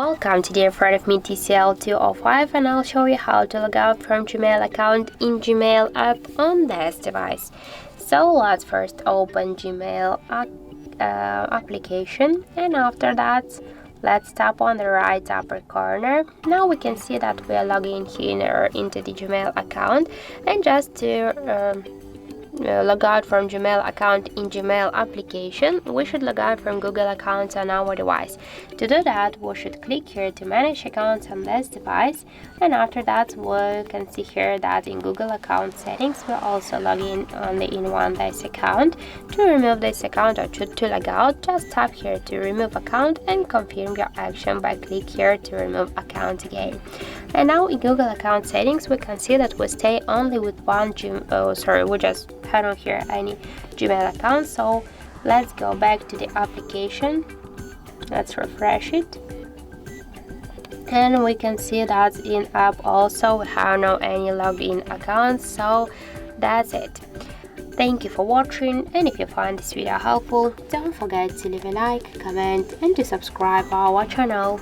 Welcome, today in front of me TCL 205 and I'll show you how to log out from Gmail account in Gmail app on this device. So let's first open Gmail application, and after that let's tap on the right upper corner. Now we can see that we are logging here into the Gmail account, and just to log out from Gmail account in Gmail application, we should log out from Google accounts on our device. To do that, we should click here to manage accounts on this device, and after that we can see here that in Google account settings we also log in only in this account. To remove this account or to log out, just tap here to remove account and confirm your action by click here to remove account again. And now in Google account settings we can see that we stay only with one we just I don't hear any Gmail account. So let's go back to the application, let's refresh it, and we can see that in app also we have no any logged in accounts. So that's it. Thank you for watching, and if you find this video helpful, don't forget to leave a like, comment and to subscribe our channel.